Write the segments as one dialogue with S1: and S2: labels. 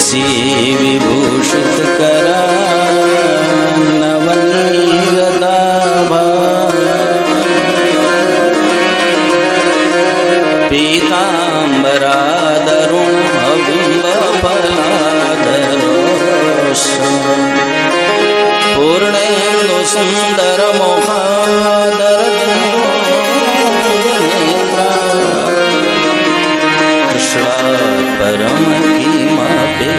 S1: ऐसी विभूषित करा नवनीरदा पीताम्बरादरुण बिंब फलाधरो पूर्णेन्दु सुंदर मोहादर कृष्णात् परम किमपि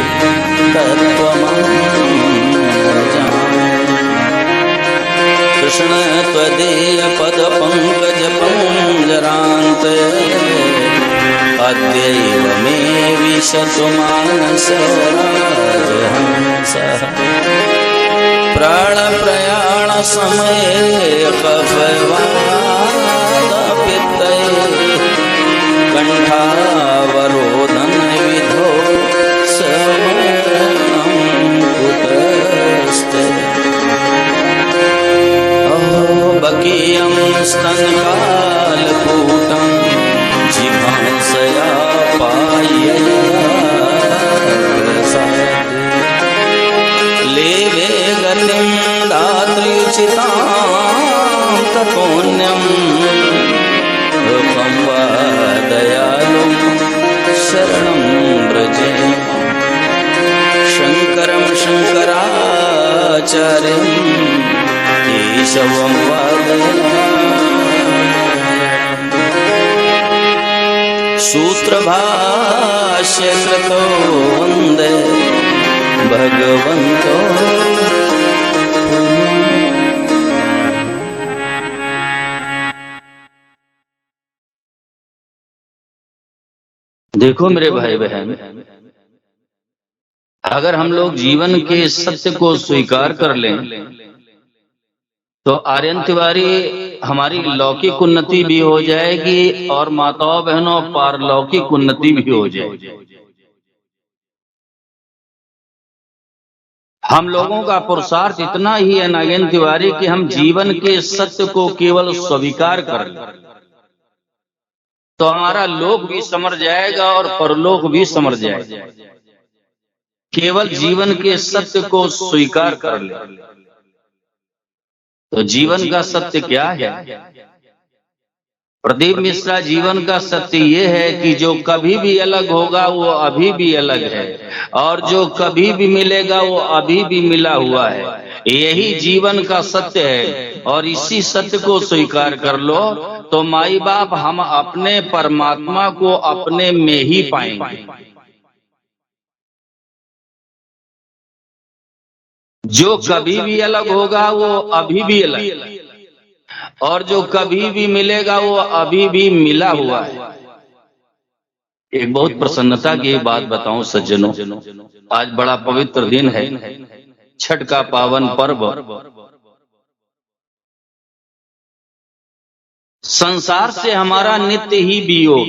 S1: कृष्ण त्वदीय पद पंकज पंजरान्ते अद्यैव मे विशतु मानसराजहंसः प्राण प्रयाण समये कफवादपित्तये कंठावरोधन विधो समरणं कुतस्ते बकीयं स्तनकालपूतं जिघांसया पायया लेवे गतिं दातृचितां ततोऽन्यं रूपं वा दयालुं शरणं व्रजे शङ्करं शङ्कराचार्यं केशवं सूत्रभाष्यकृतो वन्दे भगवन्तो। देखो मेरे भाई बहन, अगर हम लोग जीवन के सत्य को स्वीकार कर लें तो आर्यन तिवारी हमारी लौकिक उन्नति भी हो जाएगी और माताओं बहनों पारलौकिक उन्नति भी हो जाएगी। हम लोगों का पुरुषार्थ इतना ही है नागेंद्र तिवारी कि हम जीवन के सत्य को केवल स्वीकार कर लें तो हमारा लोक भी समर जाएगा और परलोक भी समर जाएगा। केवल जीवन के सत्य को स्वीकार कर ले। तो जीवन का सत्य क्या है? प्रदीप मिश्रा, जीवन का सत्य ये है कि जो कभी भी अलग होगा वो अभी भी अलग है और जो कभी भी मिलेगा वो अभी भी मिला हुआ है। यही जीवन का सत्य है और इसी सत्य को स्वीकार कर लो तो माई बाप हम अपने परमात्मा को अपने में ही पाएंगे। जो कभी भी अलग होगा वो अभी भी अलग और जो कभी भी मिलेगा वो अभी भी मिला हुआ है। एक बहुत प्रसन्नता की बात बताऊं सज्जनों, आज बड़ा पवित्र दिन है, छठ का पावन पर्व। संसार से हमारा नित्य ही वियोग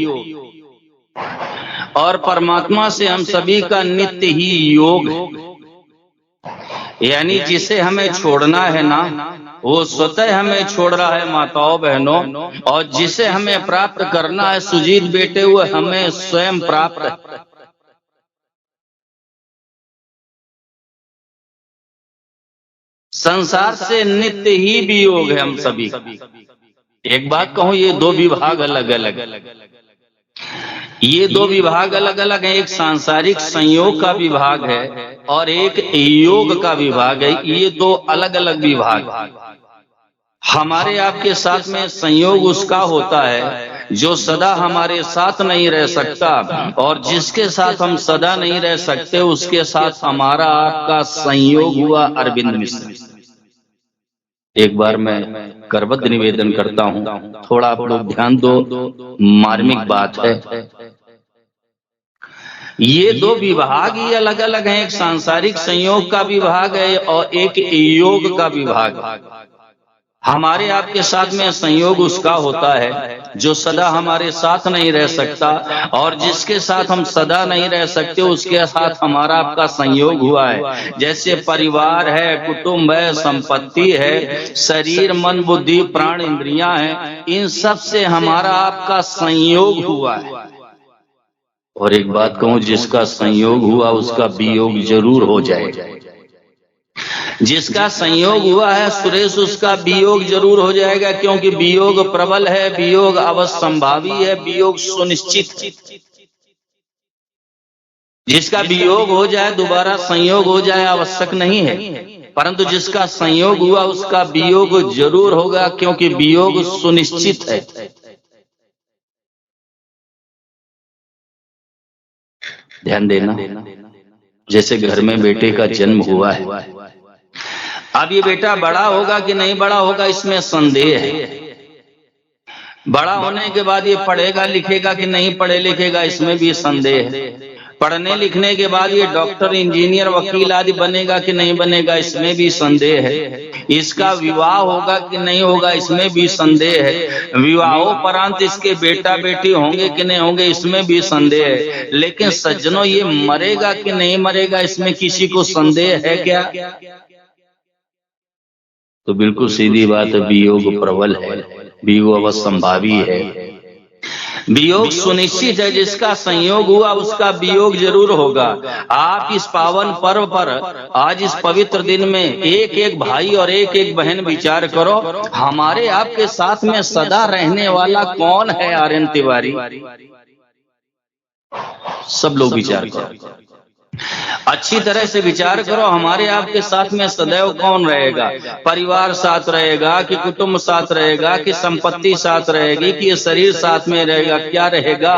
S1: और परमात्मा से हम सभी का नित्य ही योग है। यानी जिसे हमें छोड़ना है ना वो स्वतः हमें छोड़ रहा है माताओं बहनों, और जिसे हमें प्राप्त करना है सुजीत बेटे वो हमें स्वयं प्राप्त है। संसार से नित्य ही वियोग है हम सभी। एक बात कहूं, ये दो विभाग अलग अलग, ये दो विभाग अलग अलग हैं। एक सांसारिक संयोग का विभाग है और एक योग का विभाग है। ये दो अलग अलग विभाग। हमारे आपके साथ में संयोग उसका होता है जो सदा हमारे साथ नहीं रह सकता, और जिसके साथ हम सदा नहीं रह सकते उसके साथ हमारा आपका संयोग हुआ अरविंद मिश्र। एक बार मैं करबद्ध निवेदन करता हूं, थोड़ा आप लोग ध्यान दो, मार्मिक बात है। ये दो विभाग ही अलग अलग हैं। एक सांसारिक संयोग का विभाग है और एक योग का विभाग। हमारे आपके साथ में संयोग उसका होता है जो सदा हमारे साथ नहीं रह सकता, और जिसके साथ हम सदा नहीं रह सकते उसके साथ हमारा आपका संयोग हुआ है। जैसे परिवार है, कुटुंब है, संपत्ति है, शरीर, मन, बुद्धि, प्राण, इंद्रियां हैं, इन सब से हमारा आपका संयोग हुआ है। और एक बात कहूं, जिसका संयोग हुआ उसका वियोग जरूर हो जाएगा। जिसका संयोग हुआ है सुरेश, उसका वियोग जरूर हो जाएगा, क्योंकि वियोग प्रबल है, वियोग अवश्यंभावी है, वियोग सुनिश्चित है। जिसका वियोग हो जाए दोबारा संयोग हो जाए आवश्यक नहीं है, परंतु जिसका संयोग हुआ उसका वियोग जरूर होगा, क्योंकि वियोग सुनिश्चित है। ध्यान देना, जैसे घर में बेटे का जन्म हुआ है, अब ये बेटा बड़ा होगा कि नहीं बड़ा होगा इसमें संदेह है। बड़ा होने के बाद ये पढ़ेगा लिखेगा कि नहीं पढ़े लिखेगा इसमें भी संदेह है। पढ़ने लिखने के बाद ये डॉक्टर इंजीनियर वकील आदि बनेगा कि नहीं बनेगा इसमें भी संदेह है। इसका विवाह होगा कि नहीं होगा इसमें भी संदेह है। विवाहोपरांत इसके बेटा बेटी होंगे कि नहीं होंगे इसमें भी संदेह है। लेकिन सज्जनों, ये मरेगा कि नहीं मरेगा इसमें किसी को संदेह है क्या? तो बिल्कुल सीधी बात है, वियोग प्रबल है, वियोग अवश्यंभावी है, वियोग सुनिश्चित है। जिसका संयोग हुआ उसका वियोग जरूर होगा। आप इस पावन पर्व पर आज इस पवित्र दिन में एक एक भाई और एक एक बहन विचार करो, हमारे आपके साथ में सदा रहने वाला कौन है? आर्यन तिवारी। सब लोग विचार करो, अच्छी तरह से विचार करो, हमारे आपके साथ में सदैव कौन रहेगा? परिवार साथ रहेगा कि कुटुंब साथ रहेगा कि संपत्ति साथ रहेगी कि ये शरीर साथ में रहेगा? क्या रहेगा?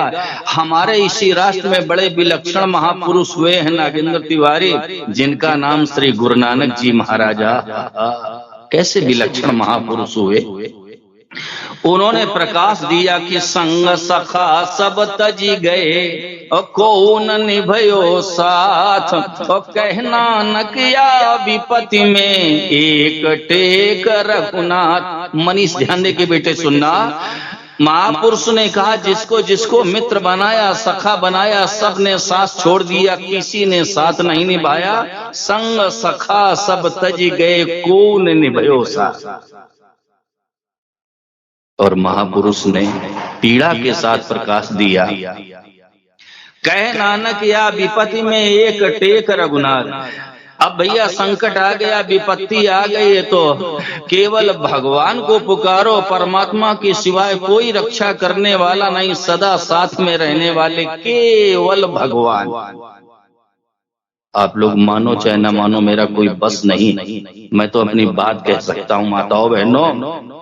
S1: हमारे इसी राष्ट्र में बड़े विलक्षण महापुरुष हुए हैं नागेंद्र तिवारी, जिनका नाम श्री गुरु नानक जी महाराजा। कैसे विलक्षण महापुरुष हुए! उन्होंने प्रकाश दिया कि संग सखा सब तजी गए और कौन निभयो साथ, और कहना न किया विपत्ति में एक टेक रघुनाथ। मनीष ध्यान दे के बेटे सुनना, महापुरुष ने कहा जिसको जिसको मित्र बनाया, सखा बनाया, सब ने साथ छोड़ दिया, किसी ने साथ नहीं निभाया। संग सखा सब तजी गए कौन निभयो साथ। और महापुरुष ने पीड़ा के साथ प्रकाश दिया, कहे नानक या विपत्ति में एक टेक रघुनाथ। अब भैया संकट आ गया, विपत्ति आ गई है तो केवल भगवान को पुकारो, परमात्मा के सिवाय कोई रक्षा करने वाला नहीं, सदा साथ में रहने वाले केवल भगवान। आप लोग मानो चाहे न मानो, मेरा कोई बस नहीं, मैं तो अपनी बात कह सकता हूँ। माताओं बहनों,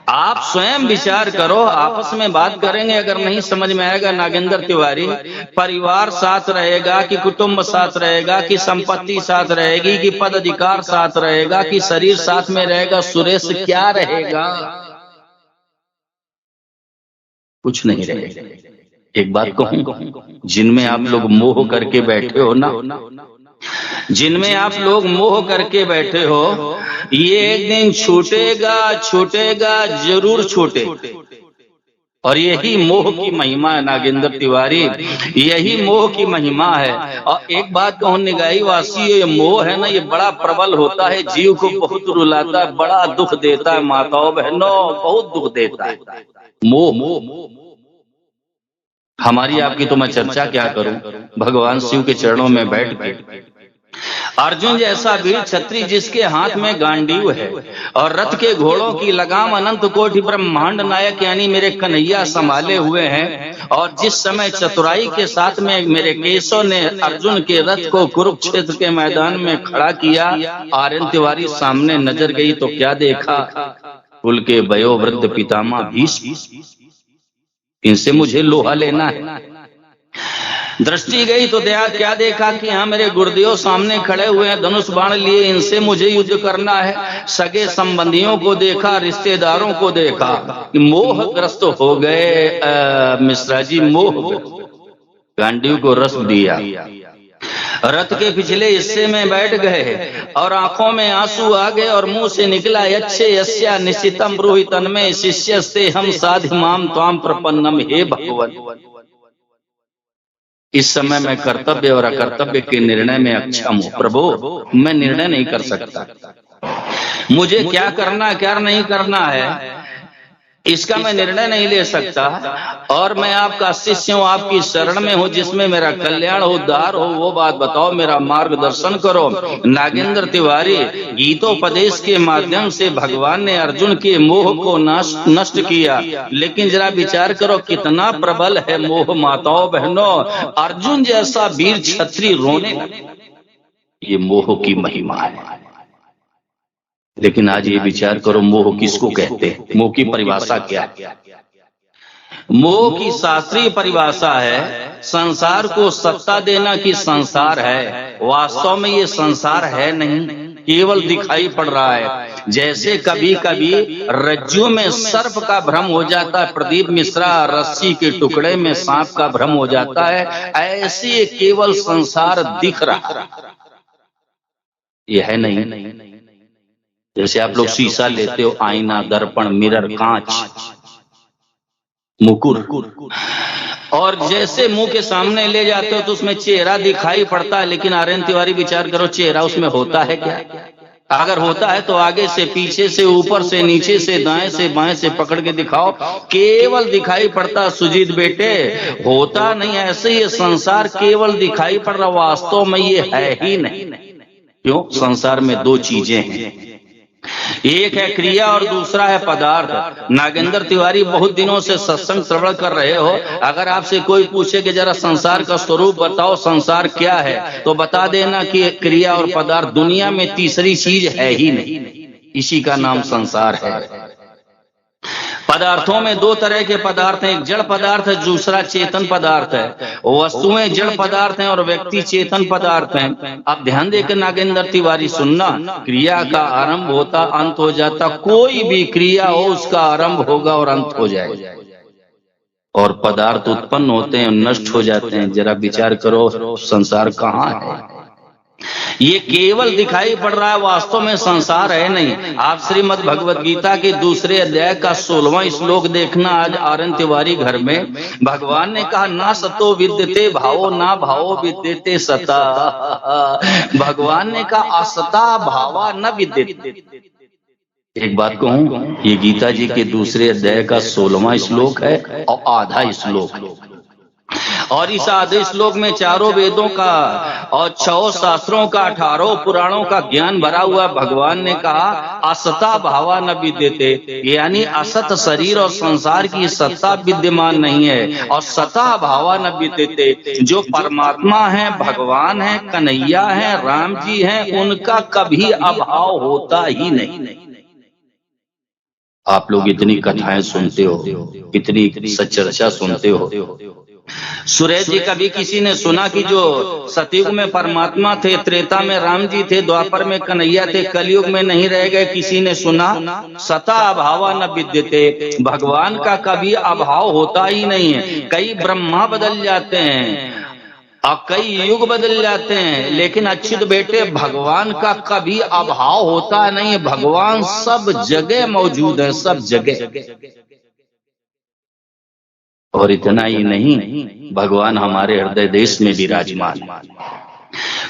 S1: आप स्वयं विचार करो, आपस में बात करेंगे, अगर नहीं समझ में आएगा नागेंद्र तिवारी, परिवार साथ रहेगा कि कुटुंब साथ रहेगा कि संपत्ति साथ रहेगी कि पद अधिकार साथ रहेगा कि शरीर साथ में रहेगा, सुरेश क्या रहेगा? कुछ नहीं रहेगा। एक बात कहूं, जिनमें आप लोग मोह करके बैठे हो ना, जिनमें आप लोग मोह करके बैठे हो, ये एक दिन छूटेगा, छूटेगा, जरूर छूटे। और यही मोह की महिमा है नागेंद्र तिवारी, यही मोह की महिमा है। और एक बात कहूं निगाही वासी, ये मोह है ना, ये बड़ा प्रबल होता है, जीव को बहुत रुलाता है, बड़ा दुख देता है। माताओं बहनों, बहुत दुख देता है मोह। हमारी आपकी तो मैं चर्चा क्या करूं, भगवान शिव के चरणों में बैठ के अर्जुन जैसा वीर छत्री जिसके हाथ में गांडीव है और रथ के घोड़ों की लगाम अनंत कोटि ब्रह्मांड नायक यानी मेरे कन्हैया संभाले हुए हैं, और जिस समय चतुराई के साथ में मेरे केशव ने अर्जुन के रथ को कुरुक्षेत्र के मैदान में खड़ा किया, आर्यन तिवारी सामने नजर गई तो क्या देखा? कुल के वयोवृद्ध पितामह भीष्म, इनसे मुझे लोहा लेना है। दृष्टि गई तो क्या देखा कि हाँ मेरे गुरुदेव सामने खड़े हुए हैं, धनुष बाण लिए, इनसे मुझे युद्ध करना है। सगे संबंधियों को देखा, रिश्तेदारों को देखा, मोहग्रस्त हो गए मिश्रा जी, मोह। गांडीव को रस दिया, रथ के पिछले हिस्से में बैठ गए और आंखों में आंसू आ गए और मुंह से निकला, अच्छे यस्या निश्चितम ब्रूहि तन्मे शिष्यस्ते हम साधिमाम त्वाम प्रपन्नम। हे भगवान, इस समय मैं कर्तव्य और अकर्तव्य के निर्णय में अक्षम हूं। प्रभु, मैं निर्णय नहीं कर सकता, मुझे क्या करना क्या नहीं करना है। इसका मैं निर्णय नहीं ले सकता, और मैं आपका शिष्य हूँ, आपकी शरण में हूँ, जिसमें मेरा कल्याण हो, उद्धार हो, वो बात बताओ, मेरा मार्गदर्शन करो। नागेंद्र तिवारी, गीतोपदेश के माध्यम से भगवान ने अर्जुन के मोह को नष्ट किया, लेकिन जरा विचार करो कितना प्रबल है मोह। माताओं बहनों, अर्जुन जैसा वीर क्षत्रिय रोने लगे। ये मोह की महिमा है। लेकिन आज ये विचार करो, मोह किसको कहते हैं? मोह की परिभाषा क्या है? मोह की शास्त्रीय परिभाषा है संसार को सत्ता देना कि संसार है। वास्तव में ये संसार है नहीं, केवल दिखाई पड़ रहा है। जैसे कभी कभी रज्जू में सर्प का भ्रम हो जाता है, प्रदीप मिश्रा रस्सी के टुकड़े में सांप का भ्रम हो जाता है, ऐसे केवल संसार दिख रहा है, ये है नहीं। जैसे आप लोग शीशा लेते हो, आईना, दर्पण, मिरर, कांच, मुकुर, और जैसे मुंह के सामने ले जाते हो तो उसमें चेहरा दिखाई पड़ता है। लेकिन आर्यन तिवारी विचार करो, चेहरा उसमें होता है क्या? अगर होता है तो आगे से, पीछे से, ऊपर से, नीचे से, दाएं से, बाएं से पकड़ के दिखाओ, केवल दिखाई पड़ता। सुजीत बेटे, होता नहीं। ऐसे ये संसार केवल दिखाई पड़ रहा, वास्तव में ये है ही नहीं। क्यों? संसार में दो चीजें हैं, एक है क्रिया और दूसरा है पदार्थ। नागेंद्र तिवारी, बहुत दिनों से सत्संग श्रवण कर रहे हो, अगर आपसे कोई पूछे कि जरा संसार का स्वरूप बताओ, संसार क्या है, तो बता देना कि क्रिया और पदार्थ, दुनिया में तीसरी चीज है ही नहीं, इसी का नाम संसार है। पदार्थों में दो तरह के पदार्थ हैं, एक जड़ पदार्थ है, दूसरा चेतन पदार्थ है। वस्तुएं जड़ पदार्थ हैं और व्यक्ति चेतन पदार्थ हैं। अब ध्यान देकर नागेंद्र तिवारी सुनना, क्रिया का आरंभ होता, अंत हो जाता। कोई भी क्रिया हो, उसका आरंभ होगा और अंत हो जाएगा। और पदार्थ उत्पन्न होते हैं, नष्ट हो जाते हैं। जरा विचार करो, संसार कहाँ है? ये केवल दिखाई पड़ रहा है, वास्तव में संसार है नहीं। आप श्रीमद् भगवत गीता के दूसरे अध्याय का 16वां श्लोक देखना। आज आर्यन तिवारी घर में भगवान ने कहा, ना सतो विद्यते भावो, ना भावो विद्यते सता। भगवान ने कहा, असता भावा न विद्यते। एक बात कहूं, ये गीता जी के दूसरे अध्याय का 16वां श्लोक है और आधा श्लोक, और इस आधे श्लोक में चारों वेदों का और 6 शास्त्रों का, 18 पुराणों का ज्ञान भरा हुआ। भगवान ने कहा, असता भावा न विद्यते, यानी असत शरीर और संसार की सत्ता विद्यमान नहीं है, और सता भावा न विद्यते। जो परमात्मा है, भगवान है, कन्हैया है, राम जी हैं, उनका कभी अभाव होता ही नहीं। आप लोग इतनी कथाएं सुनते हो, इतनी सच्चर्चा सुनते हो। सुरेश जी, कभी किसी ने सुना कि जो सतयुग में परमात्मा थे, त्रेता में राम जी थे, द्वापर में कन्हैया थे, कलयुग में नहीं रह गए? किसी ने सुना? सता अभावा न विद्यते, भगवान का कभी अभाव होता ही नहीं है। कई ब्रह्मा बदल जाते हैं और कई युग बदल जाते हैं, लेकिन अच्युत बेटे, भगवान का कभी अभाव होता नहीं है। भगवान सब जगह मौजूद है, सब जगह। और इतना ही नहीं, भगवान हमारे हृदय देश में विराजमान है।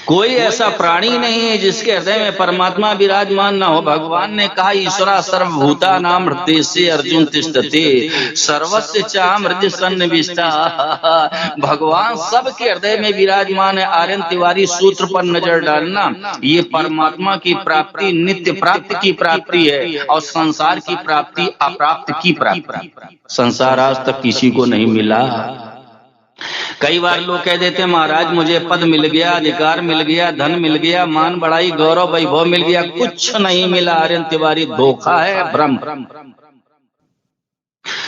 S1: कोई ऐसा प्राणी नहीं है जिसके हृदय में परमात्मा विराजमान ना हो। भगवान ने कहा, ईश्वरा सर्वभूतानां हृदये अर्जुन तिष्ठते सर्वस्य चाहम् हृदि सन्निविष्टा। भगवान सबके हृदय में विराजमान है। आर्यन तिवारी, सूत्र पर नजर डालना, ये परमात्मा की प्राप्ति नित्य प्राप्ति की प्राप्ति है, और संसार की प्राप्ति अप्राप्त की प्राप्ति। संसार आज तक किसी को नहीं मिला। कई बार लोग कह देते हैं, महाराज मुझे पद मिल गया, अधिकार मिल गया, धन मिल गया, मान बढ़ाई, गौरव वैभव मिल गया। कुछ नहीं मिला आर्यन तिवारी, धोखा है, भ्रम।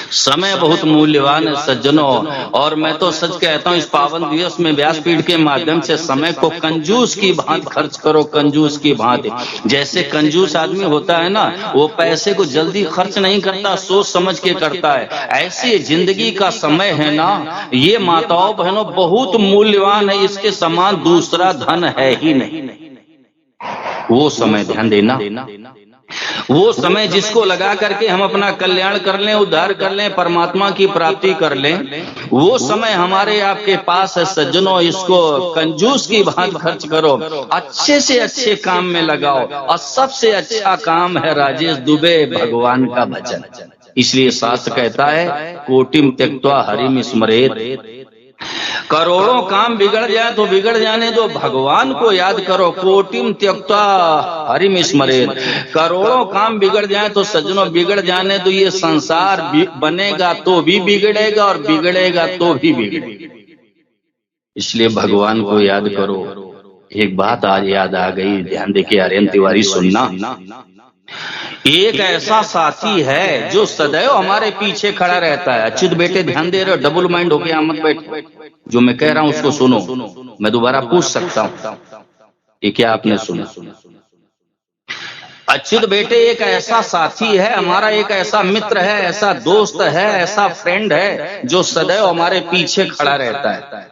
S1: समय बहुत मूल्यवान है सज्जनों, और मैं तो सच कहता हूं, इस पावन दिवस में व्यासपीठ के माध्यम से समय को कंजूस की भांति खर्च करो, कंजूस की भांति। जैसे कंजूस आदमी होता है ना, वो पैसे को जल्दी खर्च नहीं करता, सोच समझ के करता है। ऐसी जिंदगी का समय है ना, ये माताओं बहनों बहुत मूल्यवान है, इसके समान दूसरा धन है ही नहीं। वो समय ध्यान देना, वो समय जिसको लगा करके हम अपना कल्याण कर लें, उद्धार कर लें, परमात्मा की प्राप्ति कर लें, वो समय हमारे आपके पास है सज्जनों। इसको कंजूस की भांति खर्च करो, अच्छे से अच्छे काम में लगाओ, और सबसे अच्छा काम है राजेश दुबे, भगवान का भजन। इसलिए शास्त्र कहता है कोटिम त्यक्त्वा हरिम स्मरेत। करोड़ों काम बिगड़ जाए तो बिगड़ जाने दो, भगवान को याद करो। कोटिम त्यक्त्वा हरिम स्मरेत। करोड़ों काम बिगड़ जाए तो सज्जनों बिगड़ जाने दो, ये संसार बनेगा तो भी बिगड़ेगा और बिगड़ेगा तो भी बिगड़ेगा। इसलिए भगवान को याद करो। एक बात आज याद आ गई, ध्यान देके आर्यन तिवारी सुनना। एक ऐसा साथी है जो सदैव हमारे पीछे खड़ा रहता है। अच्युत बेटे ध्यान दे रहे हो, डबल माइंड होके यहाँ मत बैठो, जो मैं कह रहा हूं उसको सुनो। मैं दोबारा पूछ सकता हूं, ये क्या आपने सुना? अच्युत बेटे एक ऐसा साथी है हमारा, एक ऐसा मित्र है, ऐसा दोस्त है, ऐसा फ्रेंड है जो सदैव हमारे पीछे खड़ा रहता है,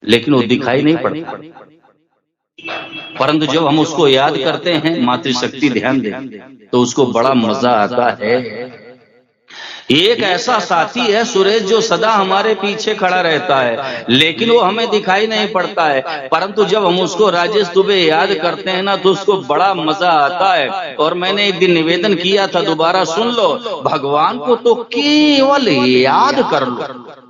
S1: लेकिन वो दिखाई नहीं पड़ता। परंतु जब हम उसको याद करते हैं, मातृशक्ति ध्यान दें, तो उसको बड़ा मजा आता है। एक ऐसा साथी है सुरेश जो सदा हमारे पीछे खड़ा रहता है, लेकिन वो हमें दिखाई नहीं पड़ता है। परंतु जब हम उसको राजेश दुबे याद करते हैं ना, तो उसको बड़ा मजा आता है। और मैंने एक दिन निवेदन किया था, दोबारा सुन लो, भगवान को तो केवल याद कर लो।